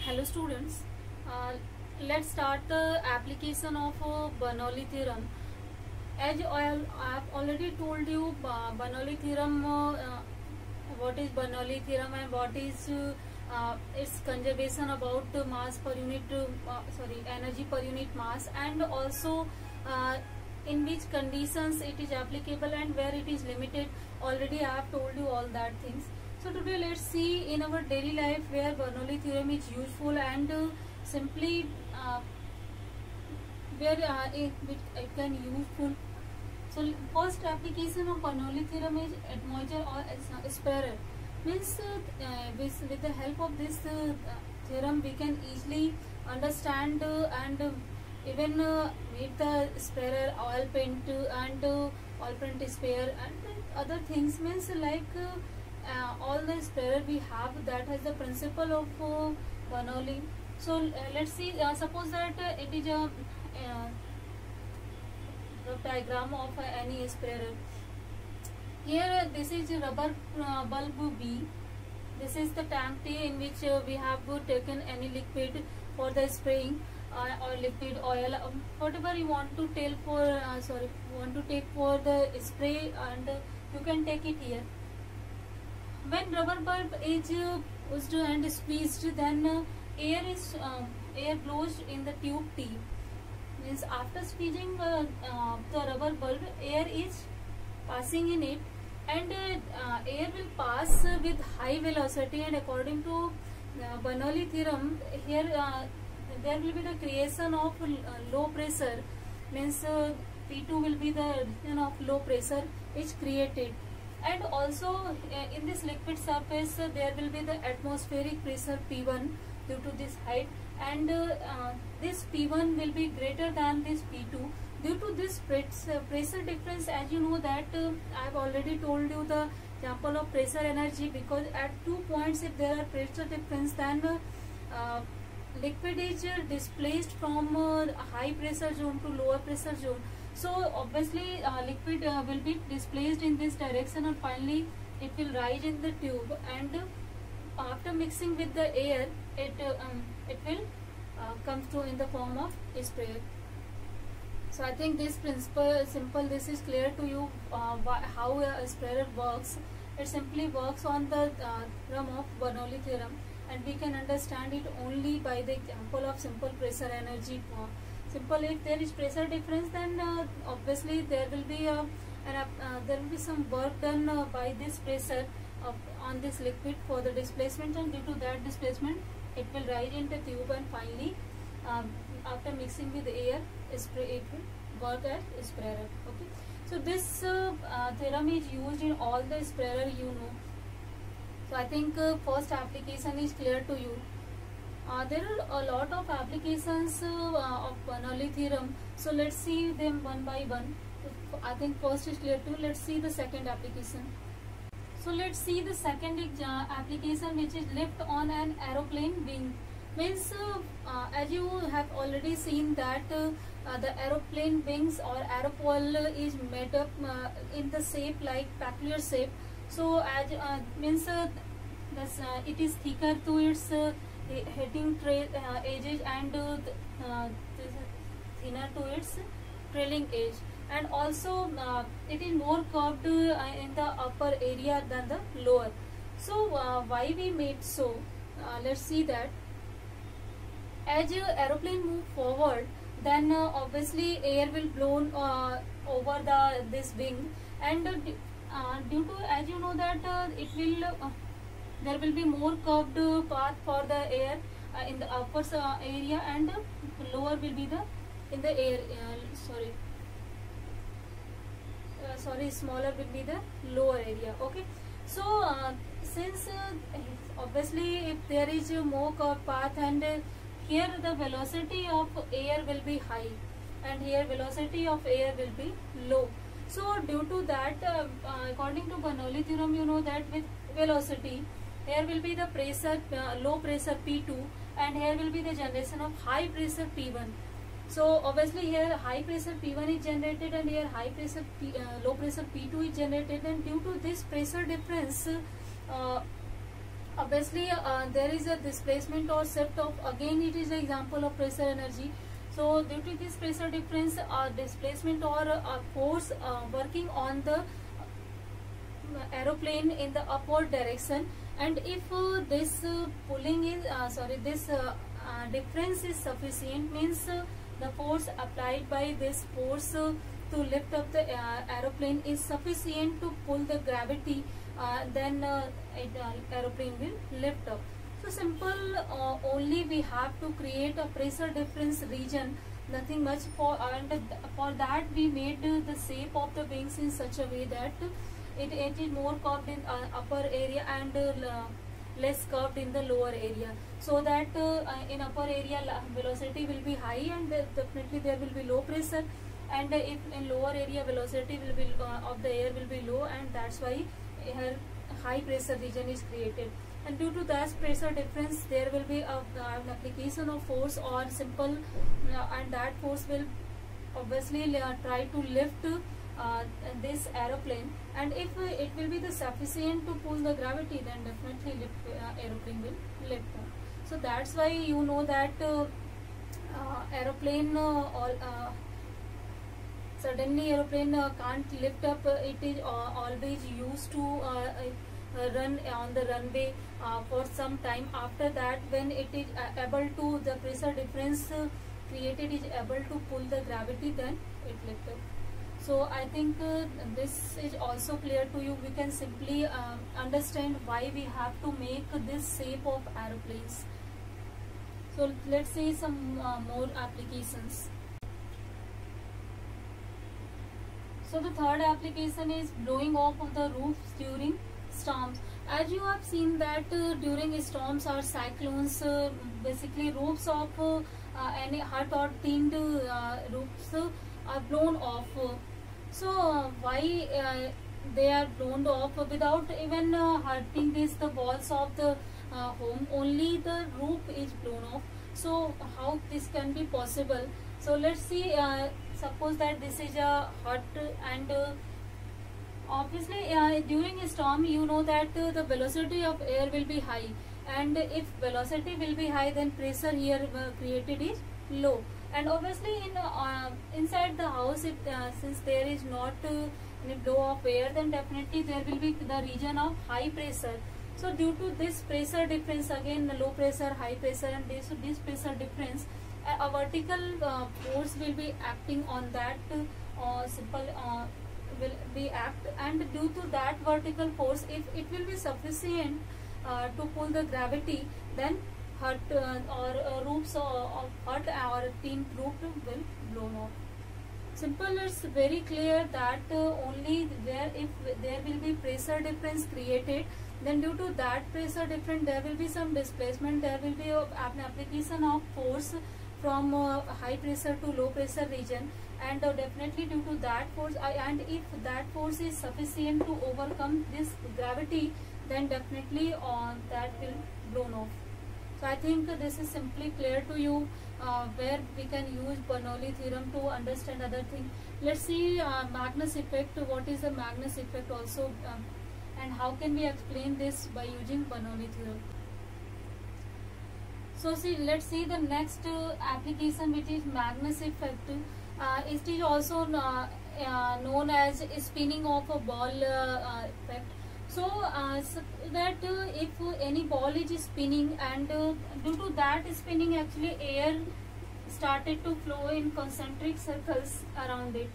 Hello students, let's start the application of Bernoulli theorem. As I have already told you, Bernoulli theorem, what is Bernoulli theorem and what is its conservation about mass per unit, energy per unit mass, and also in which conditions it is applicable and where it is limited. Already I have told you all that things. So today let's see in our daily life where Bernoulli theorem is useful and simply where it can useful. So first application of Bernoulli theorem is atmospheric or spiral. Means with the help of this theorem we can easily understand and even make the spiral, oil paint and oil paint sphere and other things. Means like all the spiral we have that has the principle of Bernoulli. So let's see, suppose that it is a the diagram of any spiral. Here this is rubber bulb B. This is the tank T in which we have taken any liquid for the spraying or liquid oil, whatever you want to tell for want to take for the spray, and you can take it here. When rubber bulb is used and squeezed, then air blows in the tube T. Means after squeezing the rubber bulb, air is passing in it, and air will pass with high velocity. And according to Bernoulli theorem, here there will be the creation of low pressure. Means P2 will be the region of low pressure is created. And also in this liquid surface there will be the atmospheric pressure P1 due to this height, and this P1 will be greater than this P2 due to this pressure difference. As you know that I have already told you the example of pressure energy, because at 2 points if there are pressure difference, then liquid is displaced from high pressure zone to lower pressure zone. So obviously liquid will be displaced in this direction, and finally it will rise in the tube, and after mixing with the air it will come through in the form of spray. So I think this principle simple, this is clear to you how a sprayer works. It simply works on the theorem of Bernoulli theorem, and we can understand it only by the example of simple pressure energy. Simple, if there is pressure difference, then obviously there will be some work done by this pressure on this liquid for the displacement, and due to that displacement it will rise in the tube, and finally after mixing with air it will work as sprayer. Okay, so this theorem is used in all the sprayer, you know. So I think first application is clear to you. There are a lot of applications of Bernoulli theorem, so let's see them one by one. I think first is clear too. Let's see the second application. So let's see the second application, which is lift on an aeroplane wing. Means as you have already seen that the aeroplane wings or aerofoil is made up in the shape like peculiar shape. So as means it is thicker to its heading edges and thinner to its trailing edge, and also it is more curved in the upper area than the lower. So why we made so? Let's see that as aeroplane move forward, then obviously air will blown over this wing, and due to, as you know that it will there will be more curved path for the air in the upper area, and lower will be the in the air smaller will be the lower area. Okay, so since obviously if there is a more curved path, and here the velocity of air will be high and here velocity of air will be low. So due to that according to Bernoulli theorem, you know that with velocity here will be the pressure low pressure P2, and here will be the generation of high pressure P1. So obviously here high pressure P1 is generated, and here high pressure low pressure P2 is generated, and due to this pressure difference obviously there is a displacement or shift of, again it is an example of pressure energy. So due to this pressure difference, displacement or force working on the aeroplane in the upward direction, and if this pulling is this difference is sufficient, means the force applied by this force to lift up the aeroplane is sufficient to pull the gravity, then aeroplane will lift up. So simple, only we have to create a pressure difference region, nothing much. And for that we made the shape of the wings in such a way that it is more curved in upper area and less curved in the lower area, so that in upper area velocity will be high and definitely there will be low pressure, and if in lower area velocity will be of the air will be low, and that's why here high pressure region is created. And due to that pressure difference, there will be an application of force or simple, and that force will obviously try to lift this aeroplane, and if it will be the sufficient to pull the gravity, then definitely aeroplane will lift up. So that's why you know that aeroplane suddenly aeroplane can't lift up. It is always used to run on the runway for some time. After that, when it is able to, the pressure difference created is able to pull the gravity, then it lift up. So I think this is also clear to you. We can simply understand why we have to make this shape of aeroplanes. So let's see some more applications. So the third application is blowing off of the roofs during storms. As you have seen that during storms or cyclones, basically roofs of any hut or tinned roofs are blown off. So why they are blown off without even hurting the walls of the home, only the roof is blown off. So how this can be possible? So let's see, suppose that this is a hut, and obviously during a storm you know that the velocity of air will be high, and if velocity will be high, then pressure here created is low. And obviously in inside the house, if since there is not any flow of air, then definitely there will be the region of high pressure. So due to this pressure difference, again low pressure, high pressure, and this pressure difference, a vertical force will be acting on that simple will be act, and due to that vertical force, if it will be sufficient to pull the gravity, then hut or roofs of hut or tin roof will blown off. Simple, it's very clear that only there, if there will be pressure difference created, then due to that pressure difference there will be some displacement, there will be an application of force from high pressure to low pressure region, and definitely due to that force, and if that force is sufficient to overcome this gravity, then definitely that will blown off. So I think this is simply clear to you, where we can use Bernoulli theorem to understand other things. Let's see Magnus effect. What is the Magnus effect also, and how can we explain this by using Bernoulli theorem? So see, let's see the next application, which is Magnus effect. It is also known as spinning of a ball effect. So that if any ball is spinning, and due to that spinning, actually air started to flow in concentric circles around it.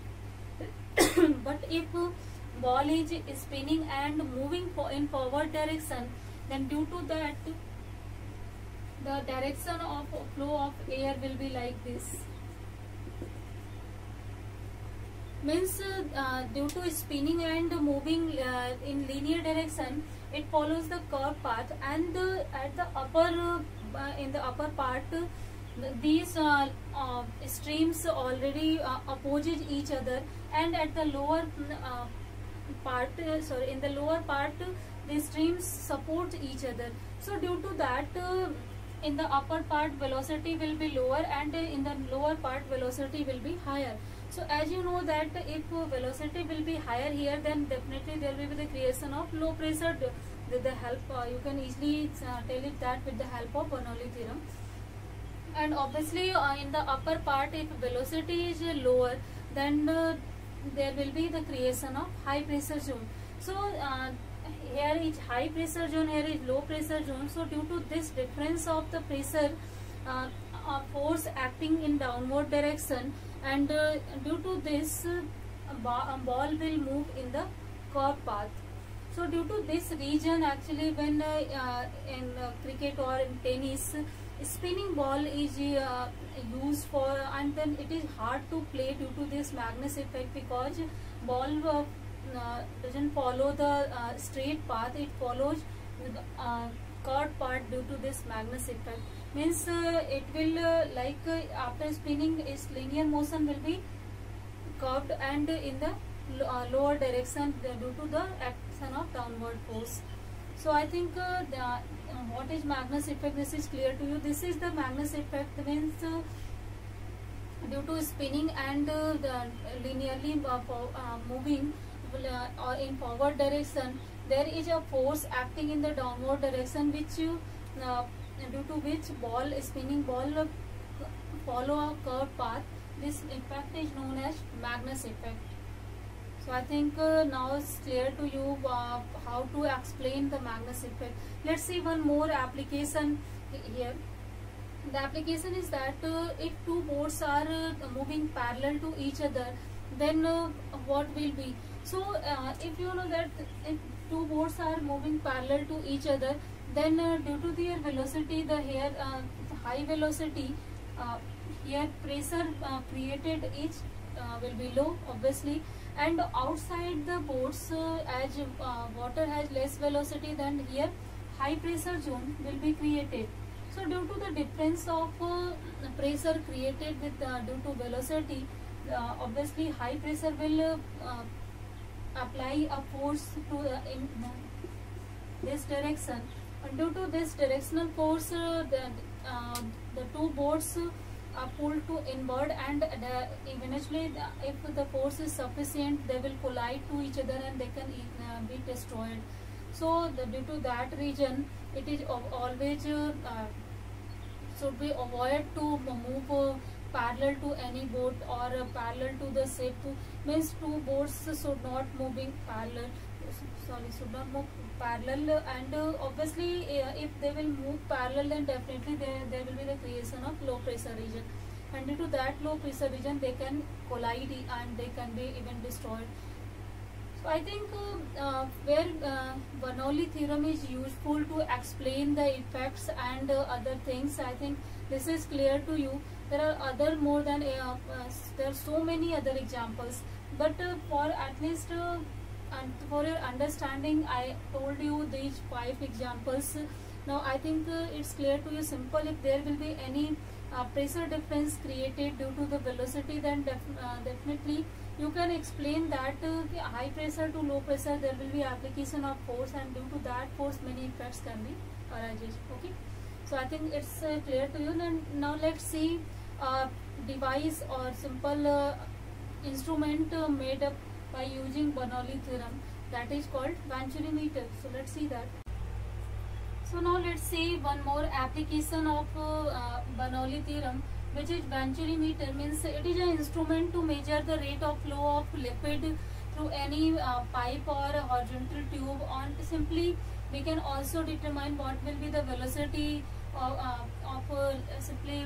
But if ball is spinning and moving in forward direction, then due to that the direction of flow of air will be like this. Means due to spinning and moving in linear direction, it follows the curved path, and at the upper in the upper part, these streams already opposes each other, and at the lower part, in the lower part, the streams support each other. So due to that, in the upper part velocity will be lower, and in the lower part velocity will be higher. So as you know that if velocity will be higher here, then definitely there will be the creation of low pressure with the help, you can easily tell it that with the help of Bernoulli theorem. And obviously in the upper part, if velocity is lower, then there will be the creation of high pressure zone. So here is high pressure zone, here is low pressure zone. So due to this difference of the pressure, force acting in downward direction, and due to this ball will move in the curved path. So due to this region, actually when in cricket or in tennis, spinning ball is used for, and then it is hard to play due to this Magnus effect, because ball doesn't follow the straight path, it follows with curved path due to this Magnus effect. Means it will after spinning, its linear motion will be curved and in the lower direction due to the action of downward force. So I think what is Magnus effect, this is clear to you. This is the Magnus effect, means due to spinning and linearly moving or in forward direction, there is a force acting in the downward direction, which due to which spinning ball follow a curved path. This effect is known as Magnus effect. So I think now it's clear to you how to explain the Magnus effect. Let's see one more application here. The application is that if two boards are moving parallel to each other, then what will be? So if you know that if two boards are moving parallel to each other, then due to their velocity, the here high velocity, here pressure created each will be low, obviously, and outside the boards, as water has less velocity, then here high pressure zone will be created. So due to the difference of pressure created with due to velocity, obviously high pressure will apply a force to in this direction, and due to this directional force, the two boards are pulled to inward, and eventually if the force is sufficient, they will collide to each other and they can be destroyed. So due to that reason, it is always should be avoided to move parallel to any boat or parallel to the ship. Means two boats should not moving parallel, should not move parallel, and obviously if they will move parallel, then definitely there will be the creation of low pressure region, and due to that low pressure region, they can collide and they can be even destroyed. So I think where Bernoulli theorem is useful to explain the effects and other things, I think this is clear to you. There are other more than there are so many other examples, but for at least and for your understanding, I told you these 5 examples. Now I think it's clear to you. Simple. If there will be any pressure difference created due to the velocity, then definitely you can explain that high pressure to low pressure, there will be application of force, and due to that force many effects can be arises. Okay, so I think it's clear to you. And now let's see device or simple instrument made up by using Bernoulli theorem, that is called Venturimeter. So let's see that. So now let's see one more application of Bernoulli theorem, which is Venturimeter. Means it is an instrument to measure the rate of flow of liquid through any pipe or horizontal tube. On simply we can also determine what will be the velocity of simply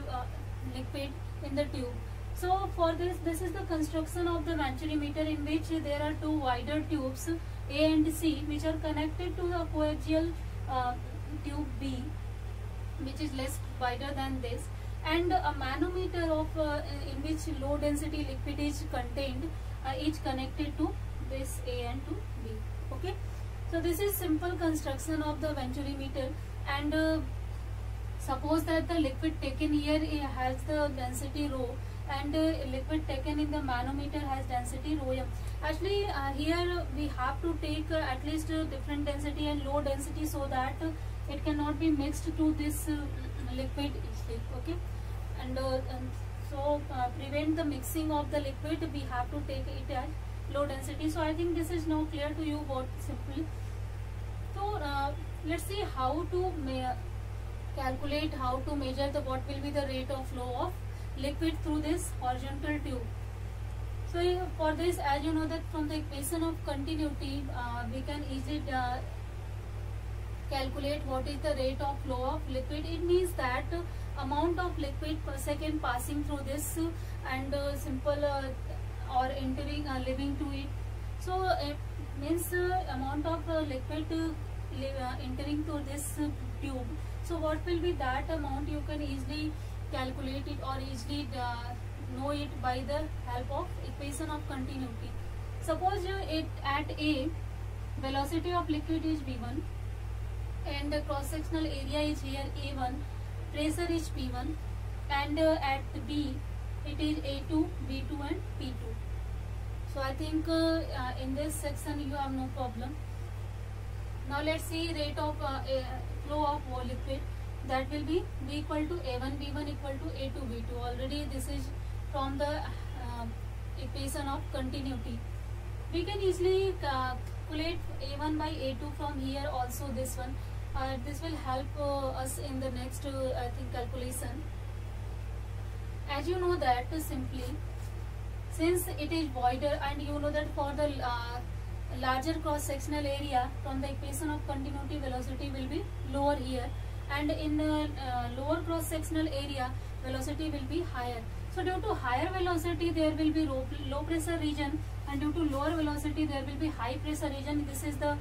liquid in the tube. So for this is the construction of the Venturimeter, in which there are 2 wider tubes A and C, which are connected to the coaxial tube B, which is less wider than this, and a manometer of in which low density liquid is contained, each connected to this A and to B. Okay, so this is simple construction of the Venturimeter, and suppose that the liquid taken here has the density rho, and liquid taken in the manometer has density rho m. Actually here we have to take at least different density and low density, so that it cannot be mixed to this liquid easily. Okay, and so prevent the mixing of the liquid, we have to take it as low density. So I think this is now clear to you. What simple. So So let's see how to calculate, how to measure the what will be the rate of flow of liquid through this horizontal tube. So for this, as you know that from the equation of continuity, we can easily calculate what is the rate of flow of liquid. It means that amount of liquid per second passing through this and simple or entering leaving to it. So it means amount of liquid entering through this tube. So what will be that amount? You can easily calculate it or easily know it by the help of equation of continuity. Suppose it at A, velocity of liquid is V1 and the cross sectional area is here A1, pressure is P1, and at B it is A2, B2 and P2. So I think in this section you have no problem. Now let's see rate of flow of liquid. That will be V equal to A1 V1 equal to A2 V2. Already this is from the equation of continuity. We can easily calculate A1 by A2 from here also, this one. This will help us in the next I think calculation. As you know that simply, since it is voider, and you know that for the larger cross sectional area, from the equation of continuity, velocity will be lower here, and in lower cross sectional area velocity will be higher. So due to higher velocity there will be low pressure region, and due to lower velocity there will be high pressure region. This is the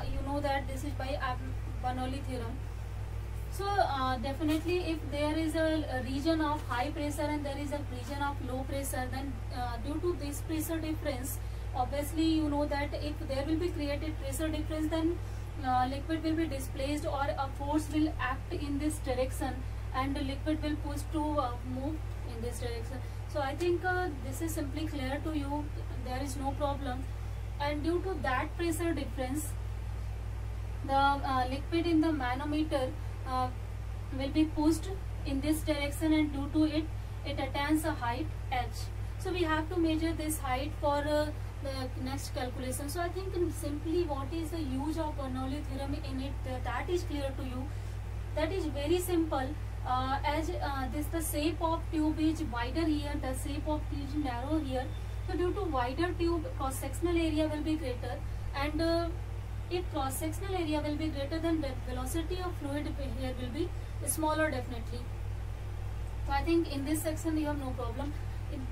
you know that this is by Bernoulli theorem. So definitely if there is a region of high pressure and there is a region of low pressure, then due to this pressure difference, obviously you know that if there will be created pressure difference, then liquid will be displaced or a force will act in this direction and the liquid will push to move in this direction. So I think this is simply clear to you, there is no problem. And due to that pressure difference, the liquid in the manometer will be pushed in this direction, and due to it attains a height h. So we have to measure this height for the next calculation. So I think simply what is the use of Bernoulli theorem in it, that is clear to you. That is very simple. As the shape of tube is wider here, the shape of tube is narrow here. So due to wider tube, cross sectional area will be greater, and if cross sectional area will be greater, then the velocity of fluid here will be smaller definitely. So I think in this section you have no problem.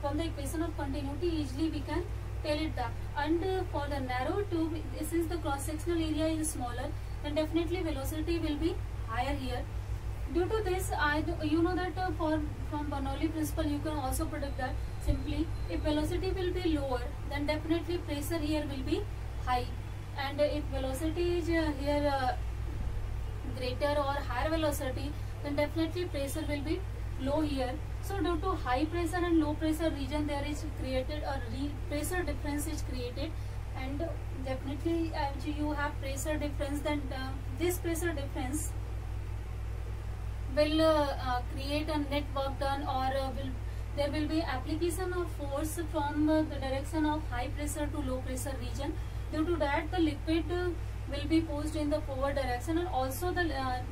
From the equation of continuity easily we can tell it that. And for the narrow tube, since the cross sectional area is smaller, then definitely velocity will be higher here. Due to this, you know that from Bernoulli principle you can also predict that simply if velocity will be lower, then definitely pressure here will be high, and if velocity is here greater or higher velocity, then definitely pressure will be low here. So due to high pressure and low pressure region, there is created a pressure difference is created, and definitely as you have pressure difference, then this pressure difference will create a net work done, or there will be application of force from the direction of high pressure to low pressure region. Due to that, the liquid will be pushed in the forward direction, and also the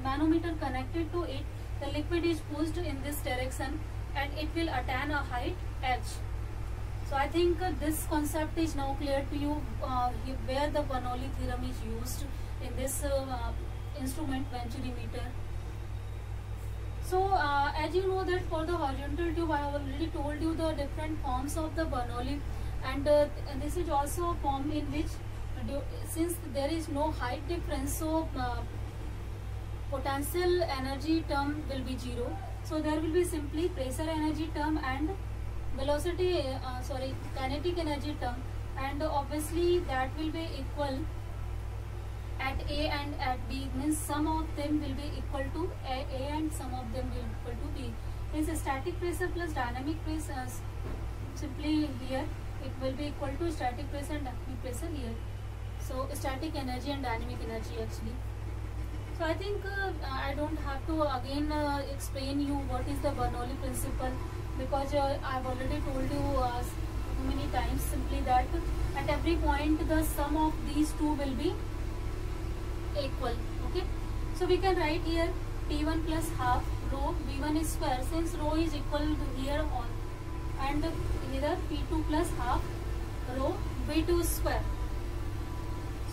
manometer connected to it, the liquid is pushed in this direction, and it will attain a height h. So I think this concept is now clear to you, where the Bernoulli theorem is used in this instrument, venturimeter. So as you know that for the horizontal tube, I have already told you the different forms of the Bernoulli, and this is also a form in which since there is no height difference, so potential energy term will be 0. So there will be simply pressure energy term and velocity kinetic energy term, and obviously that will be equal at A and at B, means sum of them will be equal to A and sum of them will be equal to B. Means static pressure plus dynamic pressure, simply here it will be equal to static pressure and dynamic pressure here. So static energy and dynamic energy actually. So I think I don't have to again explain you what is the Bernoulli principle, because I have already told you many times simply that at every point the sum of these two will be equal. Okay, so we can write here P1 plus half rho V1 square, since rho is equal to here on, and either P2 plus half rho V2 square.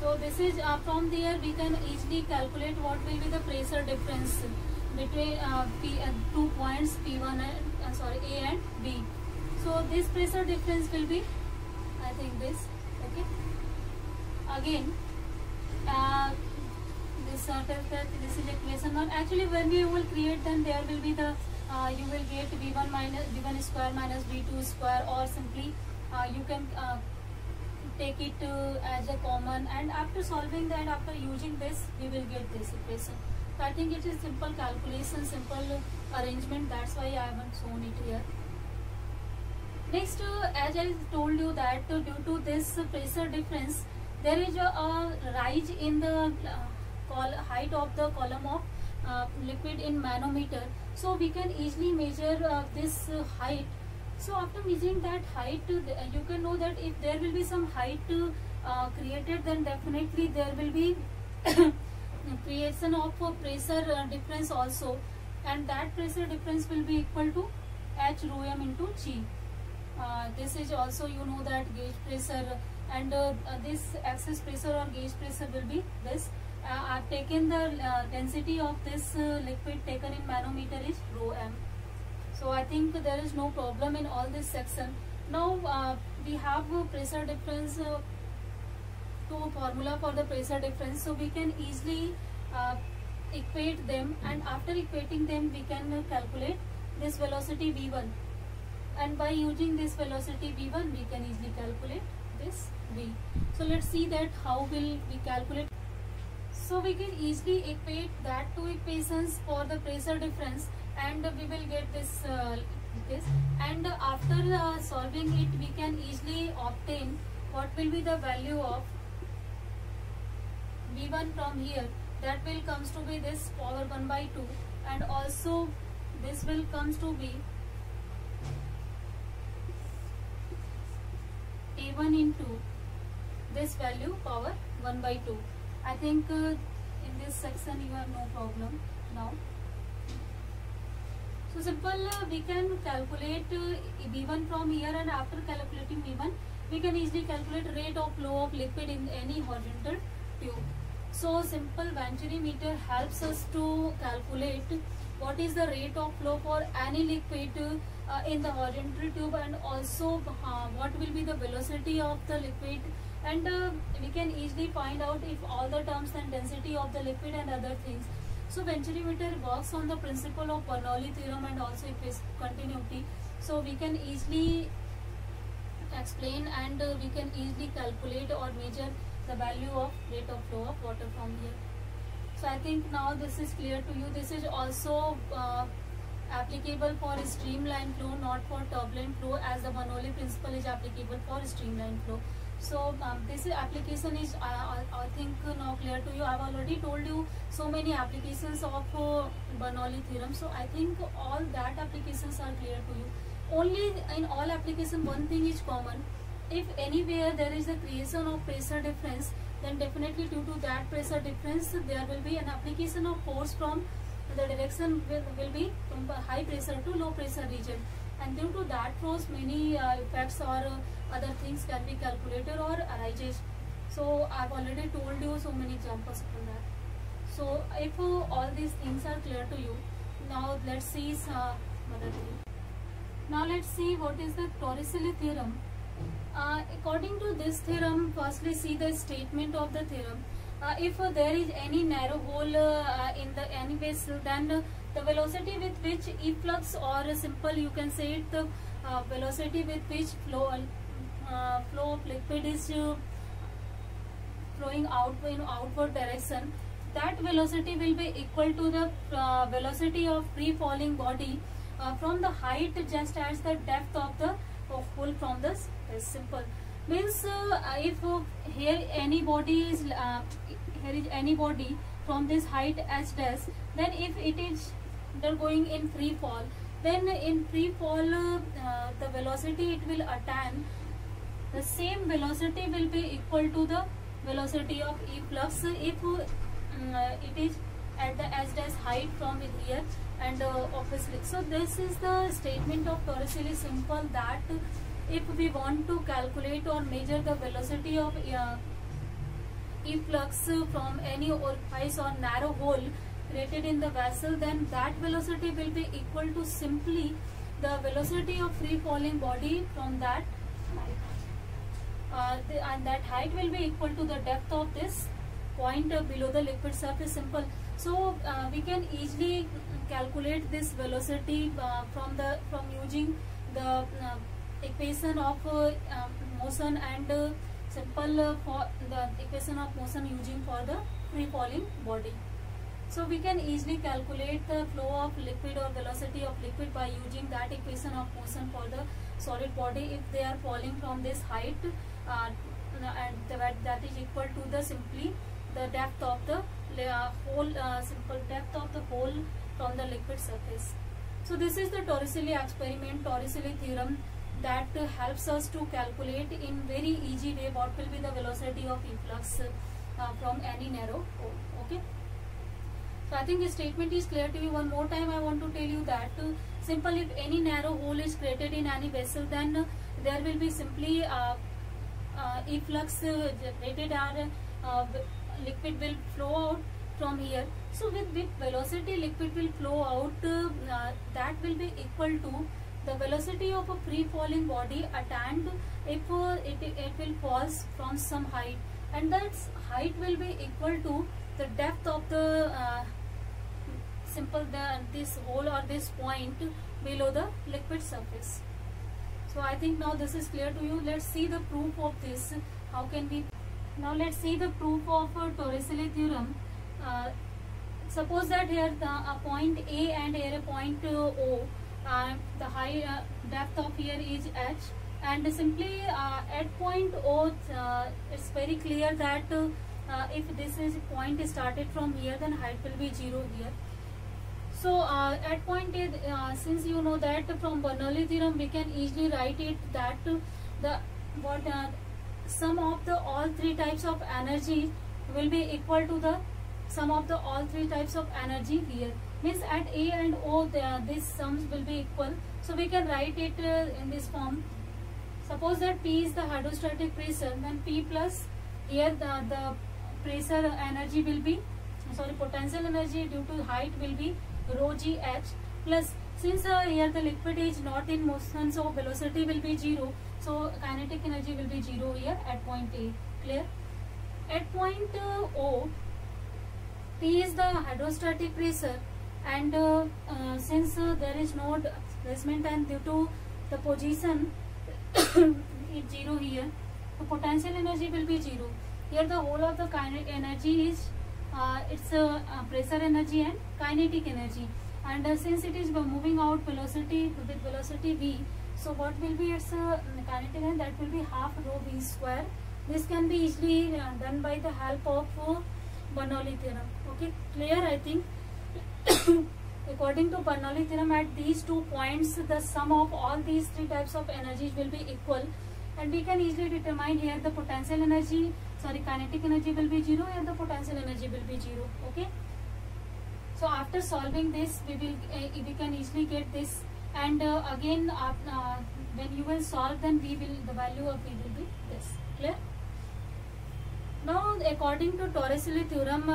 So this is from there we can easily calculate what will be the pressure difference between 2 points P1 and A and B. So this pressure difference will be, I think, this. Okay, again this is equation 1. Actually when you will create, then there will be the you will get V1 square minus V2 square, or simply you can take it as a common, and after solving that, after using this, we will get this equation. So I think it is simple calculation, simple arrangement, that's why I haven't shown it here. Next, as I told you that due to this pressure difference, there is a rise in the height of the column of liquid in manometer. So we can easily measure this height. So after measuring that height, you can know that if there will be some height created, then definitely there will be creation of pressure difference also, and that pressure difference will be equal to H rho m into G. This is also, you know, that gauge pressure, and this excess pressure or gauge pressure will be this. I've taken the density of this liquid taken in manometer is rho m. So I think there is no problem in all this section. Now we have pressure difference, two formula for the pressure difference, so we can easily equate them, and after equating them we can calculate this velocity v1, and by using this velocity v1 we can easily calculate this v. So let's see that how will we calculate. So we can easily equate that two equations for the pressure difference, and we will get this and after solving it, we can easily obtain what will be the value of v1 from here. That will comes to be this power 1 by 2, and also this will comes to be a1 into this value power 1 by 2. I think in this section you have no problem now. So simple, we can calculate V1 from here, and after calculating V1, we can easily calculate rate of flow of liquid in any horizontal tube. So simple Venturi meter helps us to calculate what is the rate of flow for any liquid in the horizontal tube, and also what will be the velocity of the liquid, and we can easily find out if all the terms and density of the liquid and other things. So Venturi meter works on the principle of Bernoulli theorem and also phase continuity. So we can easily explain, and we can easily calculate or measure the value of rate of flow of water from here. So I think now this is clear to you. This is also applicable for streamline flow, not for turbulent flow, as the Bernoulli principle is applicable for streamline flow. So this application is I think now clear to you. I have already told you so many applications of Bernoulli theorem. So I think all that applications are clear to you. Only in all application one thing is common. If anywhere there is a creation of pressure difference, then definitely due to that pressure difference there will be an application of force from the direction will be from high pressure to low pressure region, and due to that force many effects or other things can be calculated or arises. So I've already told you so many examples for that. So if all these things are clear to you, now let's see another thing. Now let's see what is the Torricelli theorem. According to this theorem, firstly see the statement of the theorem. If there is any narrow hole in the any vessel, then the velocity with which efflux, or simple you can say it, the velocity with which flow of liquid is flowing out in outward direction, that velocity will be equal to the velocity of free falling body from the height just as the depth of the hole from the space. Simple means if here any body is here is any body from this height h dash, then if it is going in free fall, then in free fall the velocity it will attain, the same velocity will be equal to the velocity of efflux if it is at the as height from here, and obviously, so this is the statement of Torricelli simple, that if we want to calculate or measure the velocity of efflux from any orifice or narrow hole created in the vessel, then that velocity will be equal to simply the velocity of free falling body from that height, and that height will be equal to the depth of this point below the liquid surface. Simple. So we can easily calculate this velocity from using the equation of motion, and simple for the equation of motion using for the free falling body. So we can easily calculate the flow of liquid or velocity of liquid by using that equation of motion for the solid body if they are falling from this height, and that is equal to the simply the depth of the hole, simple depth of the hole from the liquid surface. So this is the Torricelli experiment, Torricelli theorem, that helps us to calculate in very easy way what will be the velocity of efflux from any narrow hole. Okay. So I think this statement is clear to you. One more time I want to tell you that simple, if any narrow hole is created in any vessel, then there will be simply efflux generated, or liquid will flow out from here. So with velocity liquid will flow out, that will be equal to the velocity of a free falling body attained if it will falls from some height, and that height will be equal to the depth of the this hole or this point below the liquid surface. So I think now this is clear to you. Let's see the proof of this. How can we? Now let's see the proof of Torricelli theorem. Suppose that here a point A and here a point O. The high depth of here is h, and simply at point O, it's very clear that if this is point started from here, then height will be 0 here. So at point A, since you know that from Bernoulli theorem we can easily write it that sum of the all three types of energy will be equal to the sum of the all three types of energy here. Means at A and O these sums will be equal. So we can write it in this form. Suppose that P is the hydrostatic pressure, then P plus here the pressure energy will be, potential energy due to height will be rho g h, plus since here the liquid is not in motion, so velocity will be 0. So kinetic energy will be 0 here at point A. Clear? At point O, P is the hydrostatic pressure, and since there is no displacement and due to the position is 0 here, the potential energy will be 0. Here the whole of the kinetic energy is it's pressure energy and kinetic energy, and since it is moving out velocity with velocity v, so what will be its kinetic energy? That will be half rho v square. This can be easily done by the help of Bernoulli theorem. Okay, clear? I think according to Bernoulli theorem, at these 2 points the sum of all these 3 types of energies will be equal, and we can easily determine here the potential energy, kinetic energy will be 0 and the potential energy will be 0. Okay, so after solving this we can easily get this, and again when you will solve, then the value of V will be this. Clear? Now according to Torricelli theorem,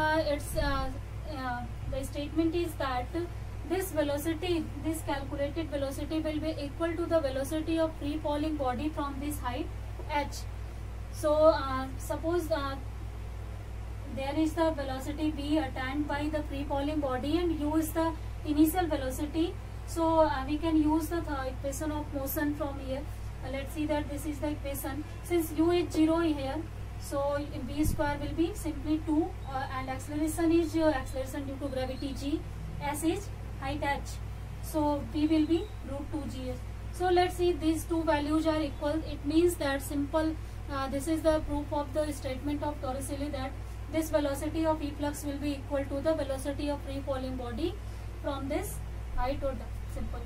the statement is that this velocity, this calculated velocity will be equal to the velocity of free falling body from this height h. So suppose there is the velocity v attained by the free falling body, and u is the initial velocity. So we can use the equation of motion from here. Let's see that this is the equation. Since u is 0 here, so v square will be simply 2, and acceleration is acceleration due to gravity g, s is height h, so v will be root 2 gs. So let's see, these 2 values are equal. It means that simple, this is the proof of the statement of Torricelli, that this velocity of efflux will be equal to the velocity of free falling body from this height or depth. Simple.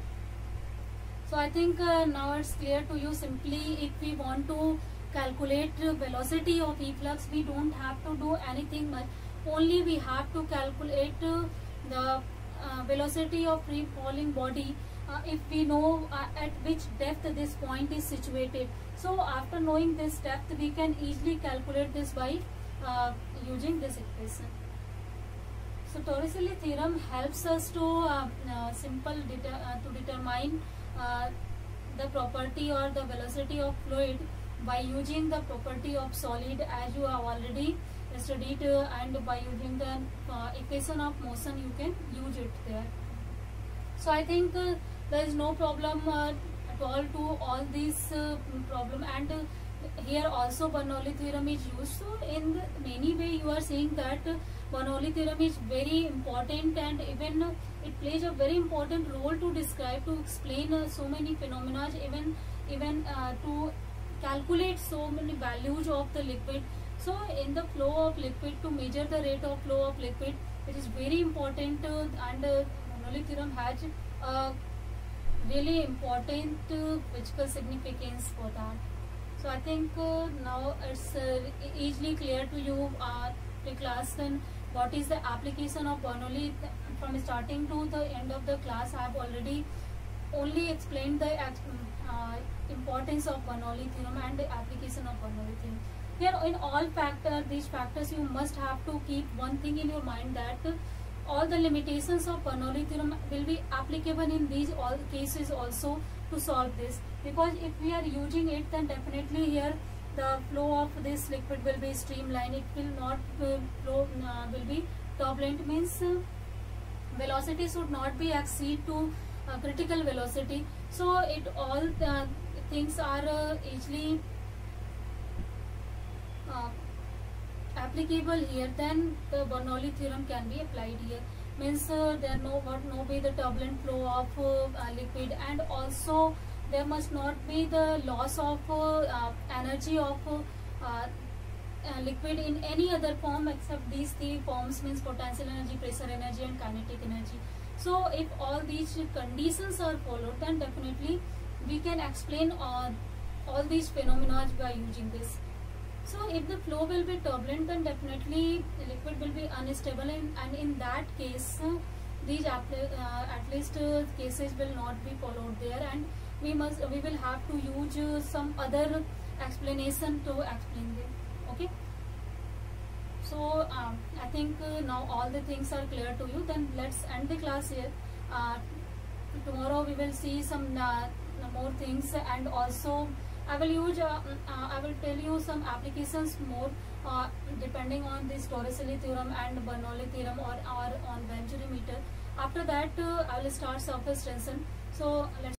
So I think now it's clear to you. Simply if we want to calculate velocity of efflux, we don't have to do anything much. only we have to calculate the velocity of free falling body if we know at which depth this point is situated. So after knowing this depth, we can easily calculate this by using this equation. So Torricelli theorem helps us to determine the property or the velocity of fluid by using the property of solid, as you have already studied, and by using the equation of motion you can use it there. So I think there is no problem at all to all these problem, and here also Bernoulli theorem is used. So in many way you are saying that Bernoulli theorem is very important, and even it plays a very important role to describe, to explain so many phenomena, even to calculate so many values of the liquid. So in the flow of liquid, to measure the rate of flow of liquid, it is very important, and Bernoulli theorem has really important physical significance for that. So I think now it's easily clear to you, the class, then what is the application of Bernoulli. From starting to the end of the class, I have already only explained the importance of Bernoulli theorem and the application of Bernoulli theorem. Here in all these factors, you must have to keep one thing in your mind, that all the limitations of Bernoulli theorem will be applicable in these all cases also to solve this, because if we are using it, then definitely here the flow of this liquid will be streamlined. It will not flow will be turbulent, means velocity should not be exceed to critical velocity. So it all things are easily applicable here, then the Bernoulli theorem can be applied here. Means there no be the turbulent flow of liquid, and also there must not be the loss of energy of liquid in any other form except these three forms, means potential energy, pressure energy, and kinetic energy. So if all these conditions are followed, then definitely we can explain all these phenomena by using this. So if the flow will be turbulent, then definitely the liquid will be unstable, and in that case these at least cases will not be followed there, and we will have to use some other explanation to explain them. Okay. So I think now all the things are clear to you. Then let's end the class here. Tomorrow we will see some more things, and also I will tell you some applications more depending on this Torricelli theorem and Bernoulli theorem, or on Venturi meter. After that I will start surface tension. So let's